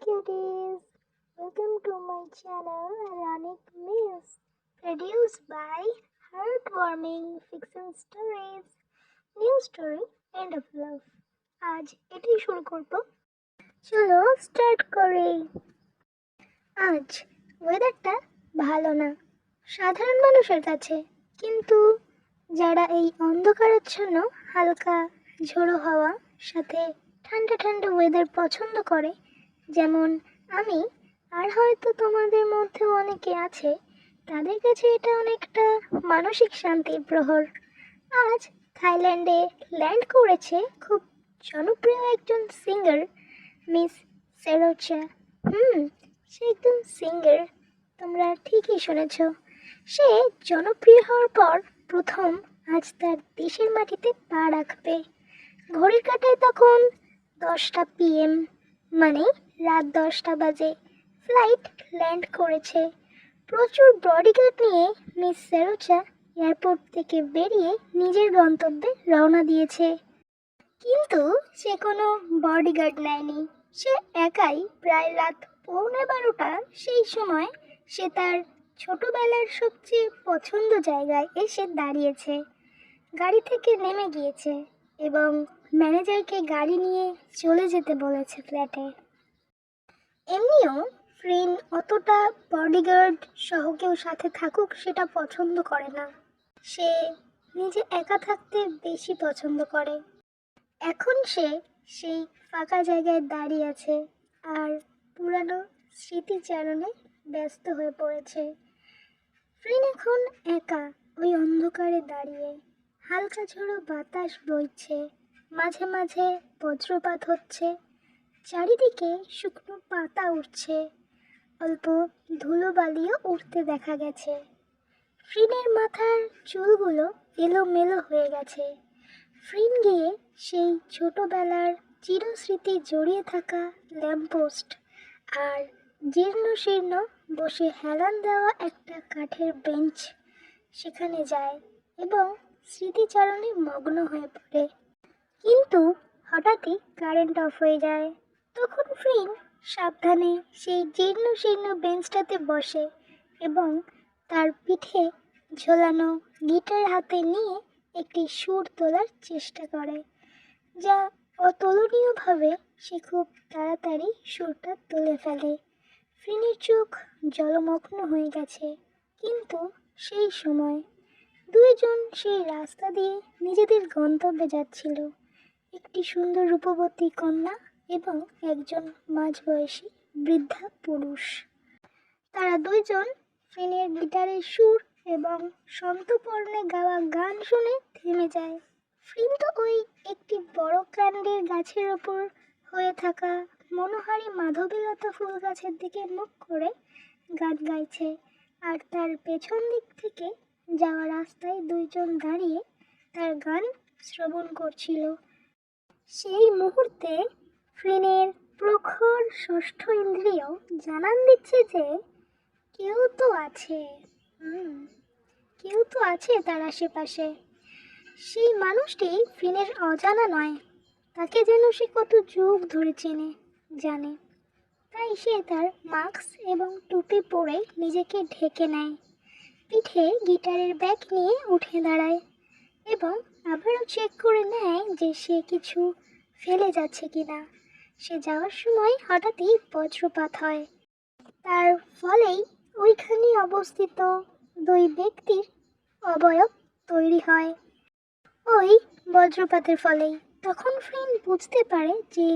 cuties, welcome to my channel Ironic Miss, produced by Heartwarming Fiction Stories, New Story, End of Love. আজ এটাই শুরু করব, চলো start করি। আজ ওয়েদারটা ভালো না সাধারণ মানুষের কাছে, কিন্তু যারা এই অন্ধকারাচ্ছন্ন হালকা ঝোড়ো হাওয়া সাথে ঠান্ডা ঠান্ডা ওয়েদার পছন্দ করে, যেমন আমি আর হয়তো তোমাদের মধ্যেও অনেকে আছে, তাদের কাছে এটা অনেকটা মানসিক শান্তির প্রহর। আজ থাইল্যান্ডে ল্যান্ড করেছে খুব জনপ্রিয় একজন সিঙ্গার, মিস সেরোচা। সে একজন সিঙ্গার, তোমরা ঠিকই শুনেছ। সে জনপ্রিয় হওয়ার পর প্রথম আজ তার দেশের মাটিতে পা রাখবে। ঘড়ির কাঁটায় তখন 10টা PM, মানে রাত 10টা বাজে। ফ্লাইট ল্যান্ড করেছে। প্রচুর বডিগার্ড নিয়ে মিস সেরোচা এয়ারপোর্ট থেকে বেরিয়ে নিজের গন্তব্যে রওনা দিয়েছে। কিন্তু সে কোনো বডিগার্ড নেয়নি, সে একাই প্রায় রাত 11:15 সেই সময় সে তার ছোটবেলার সবচেয়ে পছন্দ জায়গায় এসে দাঁড়িয়েছে। গাড়ি থেকে নেমে গিয়েছে এবং ম্যানেজারকে গাড়ি নিয়ে চলে যেতে বলেছে ফ্ল্যাটে। এমনিও ফ্রিন অতটা বডিগার্ড সহ কেউ সাথে থাকুক সেটা পছন্দ করে না, সে নিজে একা থাকতে বেশি পছন্দ করে। এখন সে সেই ফাঁকা জায়গায় দাঁড়িয়ে আছে আর পুরানো স্মৃতিচারণে ব্যস্ত হয়ে পড়েছে। ফ্রিন এখন একা ওই অন্ধকারে দাঁড়িয়ে। হালকা ঝোড়ো বাতাস বইছে, মাঝে মাঝে বজ্রপাত হচ্ছে, চারিদিকে শুকনো পাতা উঠছে, অল্প ধুলোবালিও উঠতে দেখা গেছে। ফ্রিনের মাথার চুলগুলো এলোমেলো হয়ে গেছে। ফ্রিন গিয়ে সেই ছোটবেলার চিরস্মৃতি জড়িয়ে থাকা ল্যাম্পপোস্ট আর জীর্ণ শীর্ণ বসে হেলান দেওয়া একটা কাঠের বেঞ্চ, সেখানে যায় এবং স্মৃতিচারণে মগ্ন হয়ে পড়ে। কিন্তু হঠাৎই কারেন্ট অফ হয়ে যায়। তখন ফ্রিন সাবধানে সেই জীর্ণ শীর্ণ বেঞ্চটাতে বসে এবং তার পিঠে ঝোলানো গিটার হাতে নিয়ে একটি সুর তোলার চেষ্টা করে, যা অতুলনীয়ভাবে সে খুব তাড়াতাড়ি সুরটা তুলে ফেলে। ফ্রিনের চোখ জলমগ্ন হয়ে গেছে, কিন্তু সেই সময় দুইজন সেই রাস্তা দিয়ে নিজেদের গন্তব্যে যাচ্ছিল, একটি সুন্দর রূপবতী কন্যা এবং একজন মাঝবয়সী বৃদ্ধা পুরুষ। তারা দুইজন ফ্রিনের গিটারের সুর এবং সন্তপর্ণে গাওয়া গান শুনে থেমে যায়। ফ্রিন তো ওই একটি বড় কাণ্ডের গাছের ওপর হয়ে থাকা মনোহারী মাধবীলতা ফুল গাছের দিকে মুখ করে গান গাইছে, আর তার পেছন দিক থেকে যাওয়া রাস্তায় দুইজন দাঁড়িয়ে তার গান শ্রবণ করছিল। সেই মুহূর্তে ফ্রিনের প্রখর ষষ্ঠ ইন্দ্রিয় জানান দিচ্ছে যে কেউ তো আছে, কেউ তো আছে তার আশেপাশে। সেই মানুষটি ফ্রিনের অজানা নয়, তাকে যেন সে কত যুগ ধরে চেনে জানে। তাই সে তার মাস্ক এবং টুপি পরে নিজেকে ঢেকে নেয়, পিঠে গিটারের ব্যাগ নিয়ে উঠে দাঁড়ায় এবং আবারও চেক করে নেয় যে সে কিছু ফেলে যাচ্ছে কিনা। সে যাওয়ার সময় হঠাৎই বজ্রপাত হয়, তার ফলেই ওইখানে অবস্থিত দুই ব্যক্তির অবয়ব তৈরি হয় ওই বজ্রপাতের ফলেই। তখন ফ্রিন বুঝতে পারে যে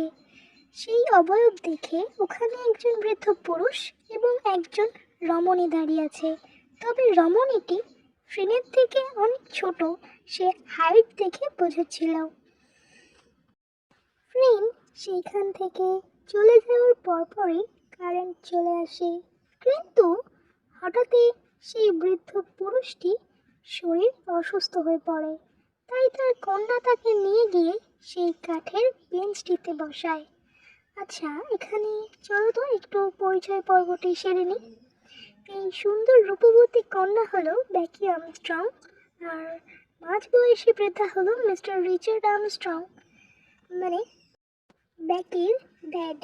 সেই অবয়ব দেখে ওখানে একজন বৃদ্ধ পুরুষ এবং একজন রমণী দাঁড়িয়ে আছে, তবে রমণীটি ফ্রিনের থেকে অনেক ছোট, সে হাইট দেখে বুঝেছিল। ফ্রিন সেইখান থেকে চলে যাওয়ার পরপরই কারেন্ট চলে আসে, কিন্তু হঠাৎই সেই বৃদ্ধ পুরুষটি শরীর অসুস্থ হয়ে পড়ে। তাই তার কন্যা তাকে নিয়ে গিয়ে সেই কাঠের বেঞ্চটিতে বসায়। আচ্ছা, এখানে চলো তো একটু পরিচয় পর্বটি সেরে নিই। এই সুন্দর রূপবতী কন্যা হলো বেকি আর্মস্ট্রং, আর মাঝবয়সী বৃদ্ধা হলো মিস্টার রিচার্ড আর্মস্ট্রং, মানে বেকির ড্যাড।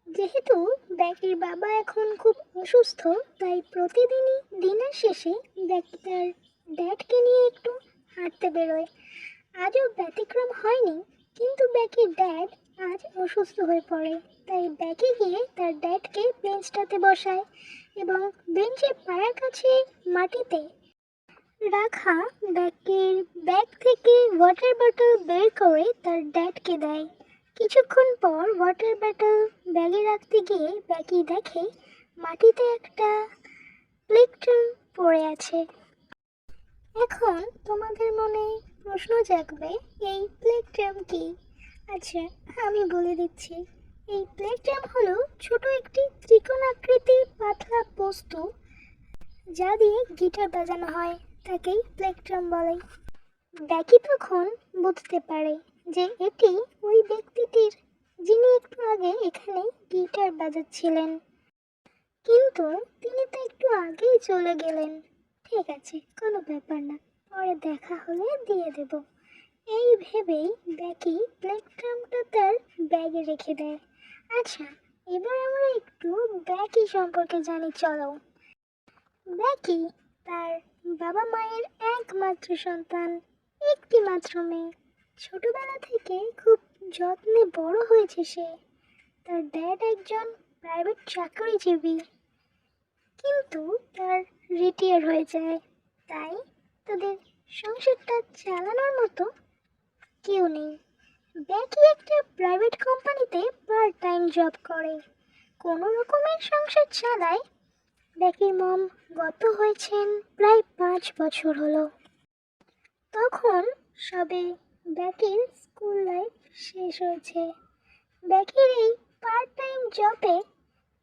যেহেতু ব্যাকির বাবা এখন খুব অসুস্থ, তাই প্রতিদিনই দিনের শেষে ব্যাকি তার ড্যাডকে নিয়ে একটু হাঁটতে বেরোয়। আজও ব্যতিক্রম হয়নি, কিন্তু ব্যাকির ড্যাড আজ অসুস্থ হয়ে পড়ে। তাই ব্যাকি গিয়ে তার ড্যাডকে বেঞ্চটাতে বসায় এবং বেঞ্চের পায়ের কাছে মাটিতে রাখা ব্যাগের ব্যাগ থেকে ওয়াটার বোতল বের করে তার ড্যাডকে দেয়। কিছুক্ষণ পর ওয়াটার বোতল ব্যাগে রাখতে গিয়ে ব্যাগি দেখে মাটিতে একটা প্লেকট্রাম পড়ে আছে। এখন তোমাদের মনে প্রশ্ন জাগবে, এই প্লেকট্রাম কি? আচ্ছা, আমি বলে দিচ্ছি। এই প্লেকট্রাম হলো ছোট একটি ত্রিকোণাকৃতির পাতলা বস্তু, যা দিয়ে গিটার বাজানো হয়, তাকেই প্লেকট্রাম বলে। ব্যাকি তখন বুঝতে পারে যে এটি ওই ব্যক্তিটির, যিনি একটু আগে এখানে গিটার বাজাচ্ছিলেন, কিন্তু তিনি তো একটু আগেই চলে গেলেন। ঠিক আছে, কোনো ব্যাপার না, পরে দেখা হলে দিয়ে দেব। এই ভেবেই ব্যাকি প্লেকট্রামটা তার ব্যাগে রেখে দেয়। আচ্ছা, এবার আমরা একটু ব্যাকি সম্পর্কে জানি, চলো। ব্যাকি তার বাবা মায়ের একমাত্র সন্তান, একটি মাত্র মেয়ে। ছোটবেলা থেকে খুব যত্নে বড় হয়েছে সে। তার ড্যাড একজন প্রাইভেট চাকরিজীবী, কিন্তু তার রিটায়ার হয়ে যায়। তাই তাদের সংসারটা চালানোর মতো কেউ নেই। ব্যাকি একটা প্রাইভেট কোম্পানিতে পার্ট টাইম জব করে, কোনো রকমের সংসার চালায়। ব্যাকির মম গত হয়েছেন প্রায় 5 বছর হলো। তখন সবে ব্যাকির স্কুল লাইফ শেষ হয়েছে। ব্যাকির এই পার্ট টাইম জবে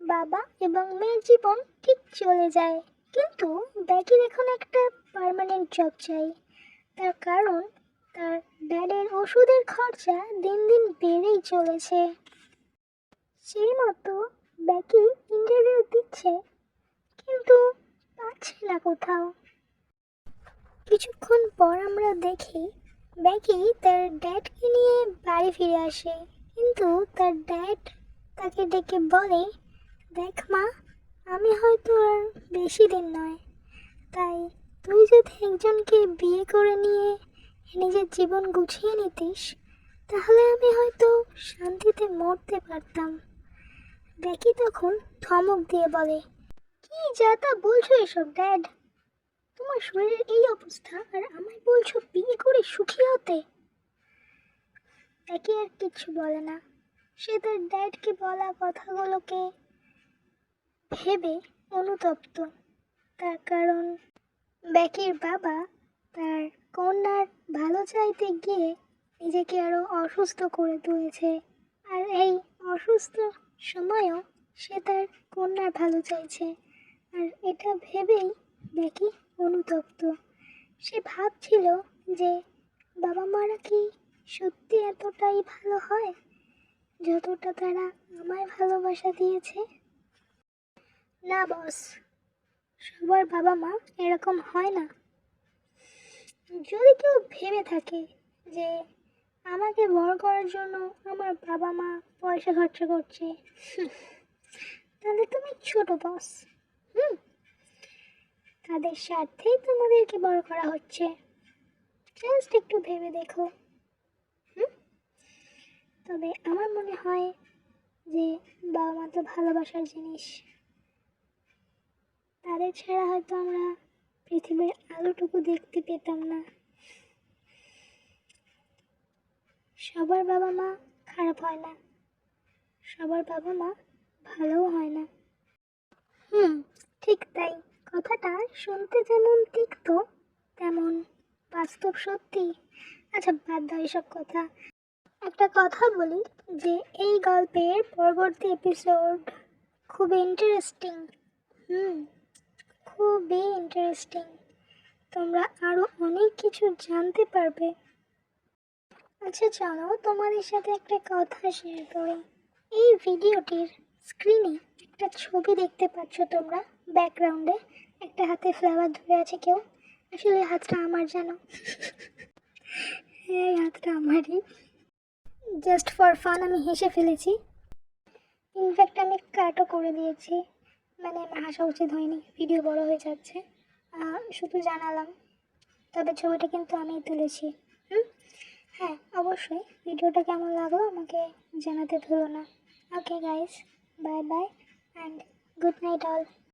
বাবা এবং মেয়ের জীবন ঠিক চলে যায়, কিন্তু ব্যাকির এখন একটা পার্মানেন্ট জব চাই। তার কারণ তার ড্যাডের ওষুধের খরচা দিন দিন বেড়েই চলেছে। সেই মতো ব্যাকি ইন্টারভিউ দিচ্ছে, কিন্তু পাচ্ছে না কোথাও। কিছুক্ষণ পর আমরা দেখি ব্যাকি তার ড্যাডকে নিয়ে বাড়ি ফিরে আসে, কিন্তু তার ড্যাড তাকে ডেকে বলে, দেখ মা, আমি হয়তো আর বেশি দিন নয়, তাই তুই যদি একজনকে বিয়ে করে নিয়ে নিজের জীবন গুছিয়ে নিতিস, তাহলে আমি হয়তো শান্তিতে মরতে পারতাম। ব্যাকি তখন ধমক দিয়ে বলে, কি যা তা বলছো এসব ড্যাড? তোমার শরীরের এই অবস্থা আর আমায় বলছো বিয়ে করে সুখী হতে? ব্যাকি আর কিচ্ছু বলে না। সে তার ড্যাডকে বলা কথাগুলোকে ভেবে অনুতপ্ত। তার কারণ ব্যাকির বাবা তার কন্যার ভালো চাইতে গিয়ে নিজেকে আরো অসুস্থ করে তুলেছে, আর এই অসুস্থ সময়ও সে তার কন্যার ভালো চাইছে। আর এটা ভেবেই ব্যাকি অনুতপ্ত। সে ভাবছিল যে বাবা মারা কি সত্যি এতটাই ভালো হয় যতটা তারা আমায় ভালোবাসা দিয়েছে? না বস, সবার বাবা মা এরকম হয় না। যদি কেউ ভেবে থাকে যে আমাকে বড় করার জন্য আমার বাবা মা পয়সা খরচা করছে, তাহলে তুমি ছোট বস। তাদের স্বার্থেই তোমাদেরকে বড় করা হচ্ছে, জাস্ট একটু ভেবে দেখো। তবে আমার মনে হয় যে বাবা মা তো ভালোবাসার জিনিস, তাদের ছাড়া হয়তো আমরা পৃথিবীর আলোটুকু দেখতে পেতাম না। সবার বাবা মা খারাপ হয় না, সবার বাবা মা ভালোও হয় না। ঠিক তাই। কথাটা শুনতে যেমন তিক্ত, তেমন বাস্তব সত্যি। আচ্ছা, বাদ দাও এসব কথা। একটা কথা বলি যে এই গল্পের পরবর্তী এপিসোড খুবই ইন্টারেস্টিং। খুবই ইন্টারেস্টিং। তোমরা আরো অনেক কিছু জানতে পারবে। আচ্ছা চলো, তোমাদের সাথে একটা কথা শেয়ার করি। এই ভিডিওটির স্ক্রিনে একটা ছবি দেখতে পাচ্ছ তোমরা, ব্যাকগ্রাউন্ডে একটা হাতে ফ্লাওয়ার ধরে আছে কেউ। আসলে হাতটা আমার, জানো। এই হাতটা আমারই, জাস্ট ফর ফান আমি হেসে ফেলেছি। ইনফ্যাক্ট আমি কাটও করে দিয়েছি, মানে আমার হাসা উচিত হয়নি, ভিডিও বড় হয়ে যাচ্ছে। শুধু জানালাম, তবে ছবিটা কিন্তু আমিই তুলেছি। হ্যাঁ, অবশ্যই ভিডিওটা কেমন লাগলো আমাকে জানাতে ভুলো না। Okay guys, bye bye and good night all.